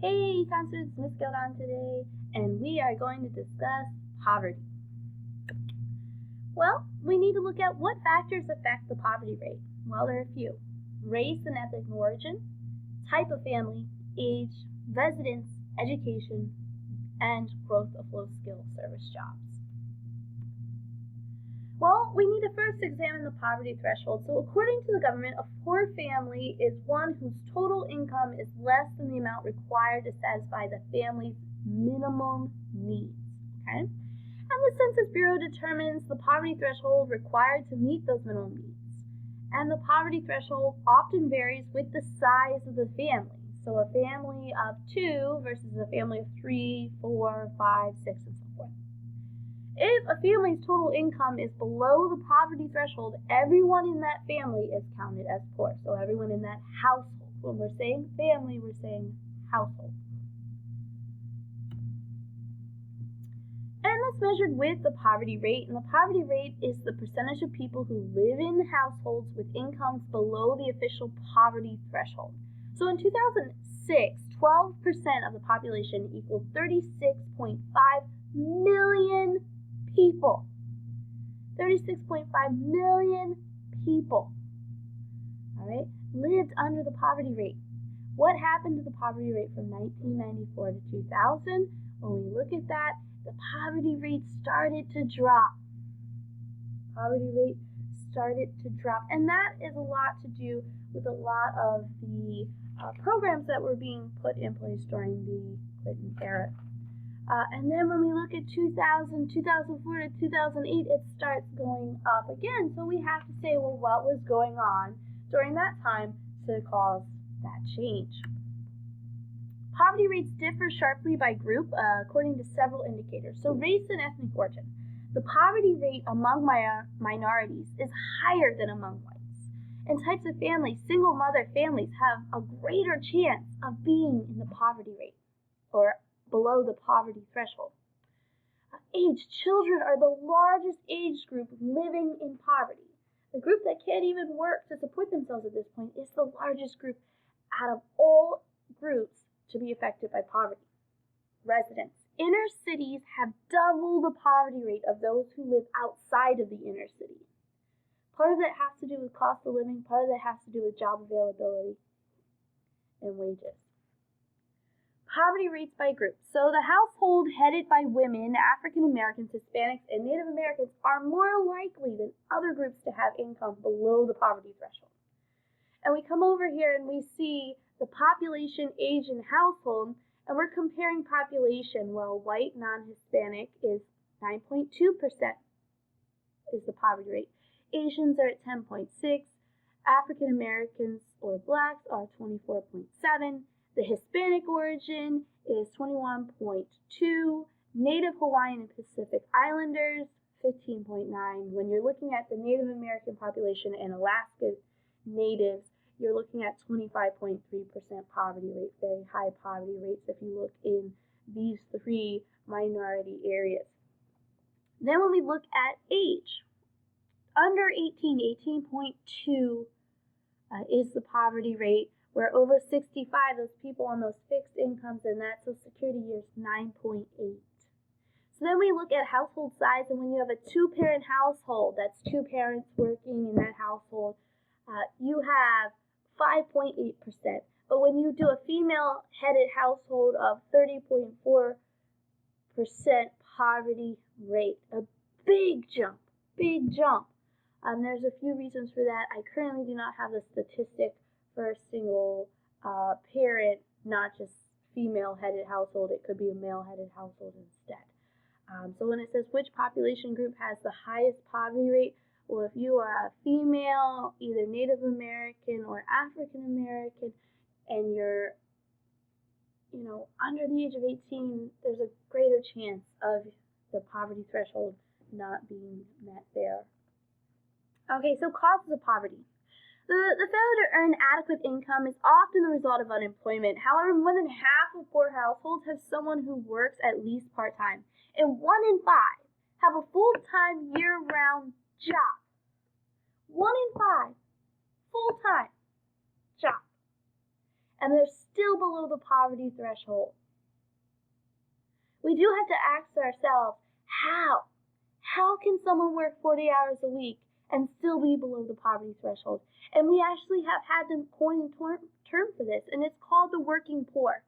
Hey, Constance, Miss Gildon today, and we are going to discuss poverty. Well, we need to look at what factors affect the poverty rate. Well, there are a few. Race and ethnic origin, type of family, age, residence, education, and growth of low-skill service jobs. Well, we need to first examine the poverty threshold. So according to the government, a poor family is one whose total income is less than the amount required to satisfy the family's minimum needs. Okay? And the Census Bureau determines the poverty threshold required to meet those minimum needs. And the poverty threshold often varies with the size of the family. So a family of 2 versus a family of 3, 4, 5, 6, and so forth. If a family's total income is below the poverty threshold, everyone in that family is counted as poor. So everyone in that household. When we're saying family, we're saying household. And that's measured with the poverty rate. And the poverty rate is the percentage of people who live in households with incomes below the official poverty threshold. So in 2006, 12% of the population equaled 36.5 million people. 36.5 million people, all right, lived under the poverty rate. What happened to the poverty rate from 1994 to 2000? When we look at that, the poverty rate started to drop. And that is a lot to do with a lot of the programs that were being put in place during the Clinton era. And then when we look at 2000, 2004 to 2008, it starts going up again. So we have to say, well, what was going on during that time to cause that change? Poverty rates differ sharply by group according to several indicators. So race and ethnic origin. The poverty rate among minorities is higher than among whites. And types of families, single mother families, have a greater chance of being in the poverty rate or below the poverty threshold. Age. Children are the largest age group living in poverty. The group that can't even work to support themselves at this point is the largest group out of all groups to be affected by poverty. Residents. Inner cities have double the poverty rate of those who live outside of the inner city. Part of that has to do with cost of living, part of that has to do with job availability and wages. Poverty rates by group. So the household headed by women, African Americans, Hispanics, and Native Americans are more likely than other groups to have income below the poverty threshold. And we come over here and we see the population, age, and household, and we're comparing population. Well, white, non-Hispanic is 9.2% is the poverty rate. Asians are at 10.6%. African Americans or blacks are 24.7%. The Hispanic origin is 21.2%. Native Hawaiian and Pacific Islanders, 15.9%. When you're looking at the Native American population and Alaska natives, you're looking at 25.3% poverty rate, very high poverty rates if you look in these three minority areas. Then when we look at age, under 18, 18.2 is the poverty rate, where over 65, those people on those fixed incomes and that Social Security year is 9.8. So then we look at household size, and when you have a 2-parent household, that's 2 parents working in that household, you have 5.8%. But when you do a female-headed household of 30.4% poverty rate, a big jump. There's a few reasons for that. I currently do not have the statistic for a single parent, not just female-headed household. It could be a male-headed household instead. So when it says which population group has the highest poverty rate, well, if you are a female, either Native American or African American, and you're, under the age of 18, there's a greater chance of the poverty threshold not being met there. Okay, so causes of poverty. The failure to earn adequate income is often the result of unemployment. However, more than half of poor households have someone who works at least part-time, and 1 in 5 have a full-time year-round job. 1 in 5 full-time job. and they're still below the poverty threshold. We do have to ask ourselves, how? How can someone work 40 hours a week and still be below the poverty threshold? And we actually have had to coin a term for this, and it's called the working poor.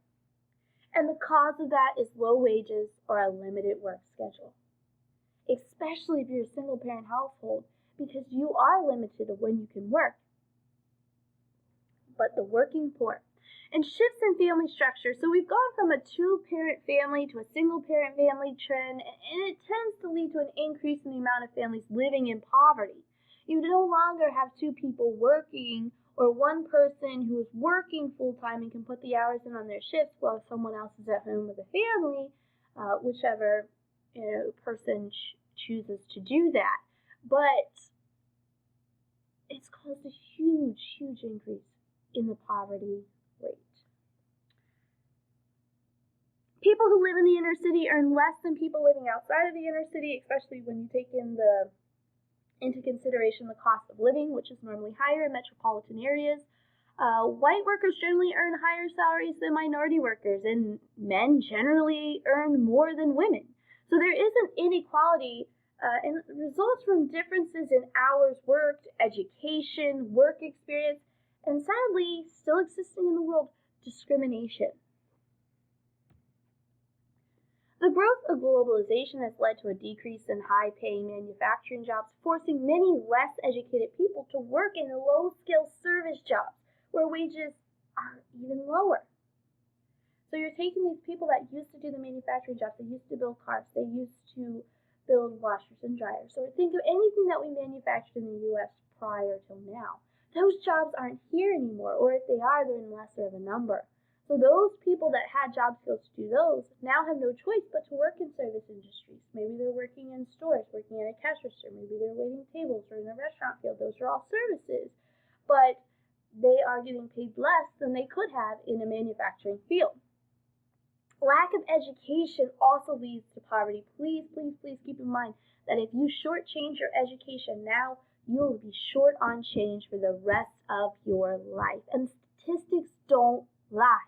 And the cause of that is low wages or a limited work schedule, especially if you're a single parent household, because you are limited of when you can work. But the working poor. And shifts in family structure. So we've gone from a two-parent family to a single-parent family trend, and it tends to lead to an increase in the amount of families living in poverty. You no longer have two people working, or one person who is working full-time and can put the hours in on their shifts while someone else is at home with a family, whichever person chooses to do that. But it's caused a huge, huge increase in the poverty rate. People who live in the inner city earn less than people living outside of the inner city, especially when you take into consideration the cost of living, which is normally higher in metropolitan areas. White workers generally earn higher salaries than minority workers, and men generally earn more than women. So there is an inequality, and it results from differences in hours worked, education, work experience, and sadly, still existing in the world, discrimination. The growth of globalization has led to a decrease in high-paying manufacturing jobs, forcing many less educated people to work in low-skill service jobs, where wages are even lower. So you're taking these people that used to do the manufacturing jobs, they used to build cars, they used to build washers and dryers. So think of anything that we manufactured in the U.S. prior till now. Those jobs aren't here anymore, or if they are, they're in lesser of a number. So those people that had job skills to do those now have no choice but to work in service industries. Maybe they're working in stores, working at a cash register. Maybe they're waiting tables or in the restaurant field. Those are all services. But they are getting paid less than they could have in a manufacturing field. Lack of education also leads to poverty. Please, please, please keep in mind that if you shortchange your education now, you will be short on change for the rest of your life. And statistics don't lie.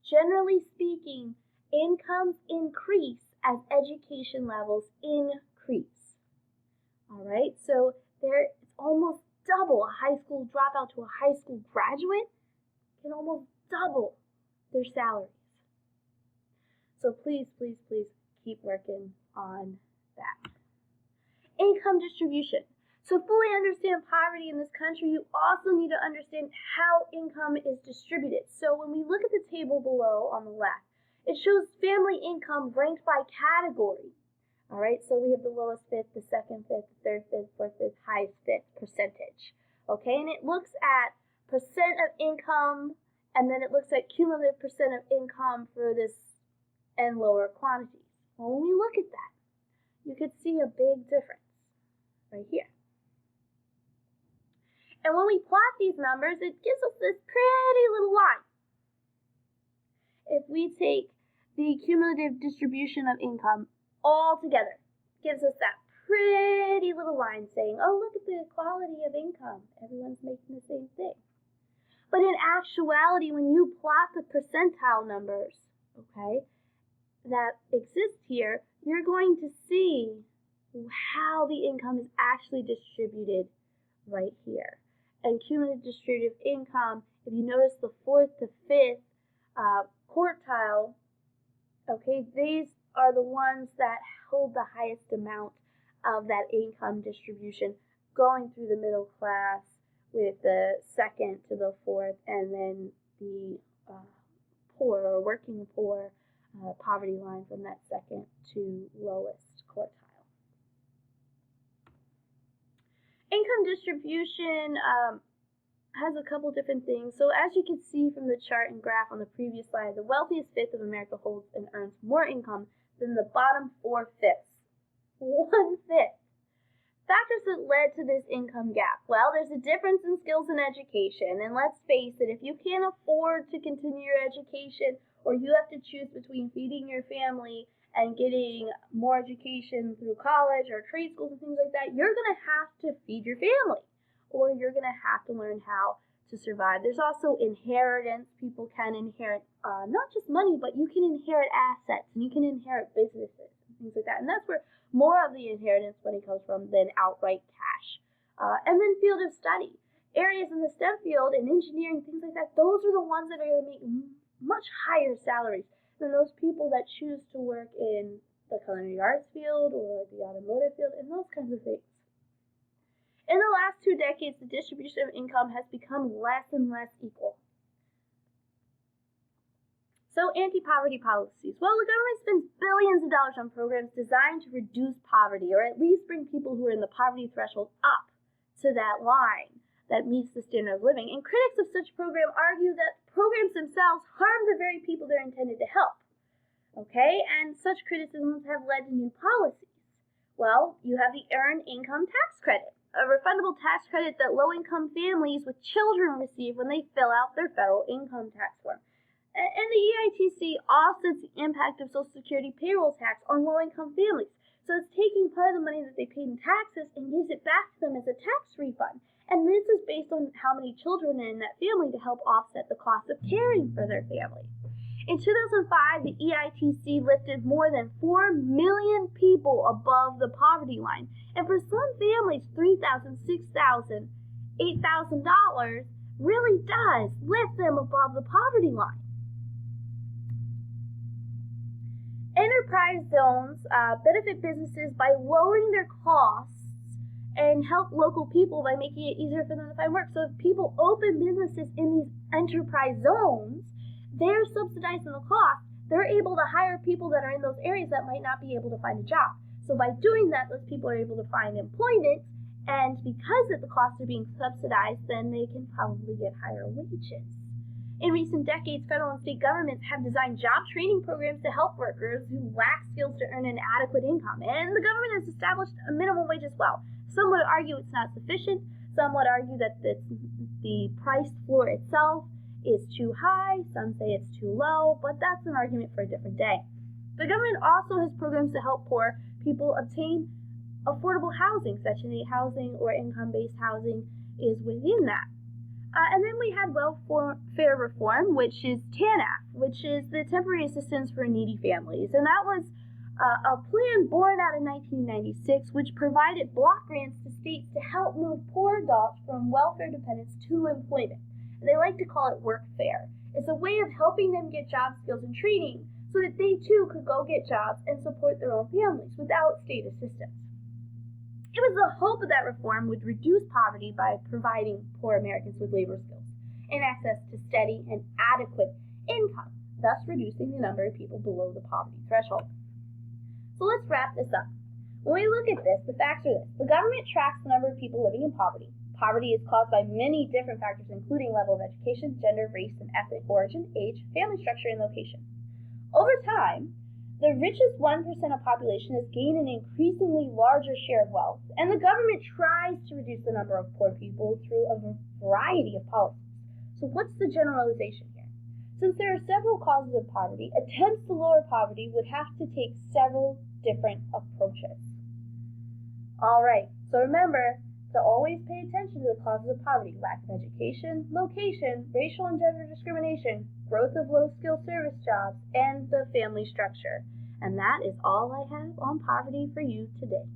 Generally speaking, incomes increase as education levels increase. All right, so it's almost double. A high school dropout to a high school graduate can almost double their salaries. So please, please, please keep working on that. Income distribution. So fully understand poverty in this country, you also need to understand how income is distributed. So when we look at the table below on the left, it shows family income ranked by category. All right, so we have the lowest fifth, the second fifth, the third fifth, fourth fifth, highest fifth percentage. Okay, and it looks at percent of income, and then it looks at cumulative percent of income for this and lower quantities. Well, when we look at that, you could see a big difference right here. And when we plot these numbers, it gives us this pretty little line. If we take the cumulative distribution of income all together, it gives us that pretty little line saying, oh, look at the equality of income. Everyone's making the same thing. But in actuality, when you plot the percentile numbers, okay, that exist here, you're going to see how the income is actually distributed right here. And cumulative distributive income, if you notice the fourth to fifth quartile, okay, these are the ones that hold the highest amount of that income distribution, going through the middle class with the second to the fourth, and then the poor or working poor poverty line from that second to lowest quartile. Income distribution has a couple different things. So as you can see from the chart and graph on the previous slide, the wealthiest fifth of America holds and earns more income than the bottom 4/5. 1/5. Factors that led to this income gap. Well, there's a difference in skills and education. And let's face it, if you can't afford to continue your education, or you have to choose between feeding your family and getting more education through college or trade schools and things like that, you're going to have to feed your family, or you're going to have to learn how to survive. There's also inheritance. People can inherit not just money, but you can inherit assets and you can inherit businesses and things like that. And that's where more of the inheritance money comes from than outright cash. And then field of study. Areas in the STEM field and engineering, things like that, those are the ones that are going to make much higher salaries than those people that choose to work in the culinary arts field or the automotive field and those kinds of things. In the last 2 decades, the distribution of income has become less and less equal. So anti-poverty policies. Well, the government spends billions of dollars on programs designed to reduce poverty or at least bring people who are in the poverty threshold up to that line that meets the standard of living. And critics of such programs argue that programs themselves harm the very people they're intended to help. Okay, and such criticisms have led to new policies. Well, you have the Earned Income Tax Credit, a refundable tax credit that low-income families with children receive when they fill out their federal income tax form. And the EITC offsets the impact of Social Security payroll tax on low-income families. So it's taking part of the money that they paid in taxes and gives it back to them as a tax refund. And this is based on how many children are in that family to help offset the cost of caring for their family. In 2005, the EITC lifted more than 4 million people above the poverty line. And for some families, $3,000, $6,000, $8,000 really does lift them above the poverty line. Enterprise zones benefit businesses by lowering their costs and help local people by making it easier for them to find work. So if people open businesses in these enterprise zones, they're subsidizing the cost. They're able to hire people that are in those areas that might not be able to find a job. So by doing that, those people are able to find employment, and because the costs are being subsidized, then they can probably get higher wages. In recent decades, federal and state governments have designed job training programs to help workers who lack skills to earn an adequate income, and the government has established a minimum wage as well. Some would argue it's not sufficient. Some would argue that the price floor itself is too high, some say it's too low, but that's an argument for a different day. The government also has programs to help poor people obtain affordable housing. Section 8 housing or income-based housing is within that. And then we had welfare reform, which is TANF, which is the Temporary Assistance for Needy Families. And that was a plan born out in 1996, which provided block grants to states to help move poor adults from welfare dependence to employment. And they like to call it workfare. It's a way of helping them get job skills and training so that they too could go get jobs and support their own families without state assistance. It was the hope that reform would reduce poverty by providing poor Americans with labor skills and access to steady and adequate income, thus reducing the number of people below the poverty threshold. So let's wrap this up. When we look at this, the facts are this. The government tracks the number of people living in poverty. Poverty is caused by many different factors, including level of education, gender, race, and ethnic origin, age, family structure, and location. Over time, the richest 1% of population has gained an increasingly larger share of wealth, and the government tries to reduce the number of poor people through a variety of policies. So what's the generalization here? Since there are several causes of poverty, attempts to lower poverty would have to take several different approaches. All right, so remember to always pay attention to the causes of poverty: lack of education, location, racial and gender discrimination, growth of low-skilled service jobs, and the family structure. And that is all I have on poverty for you today.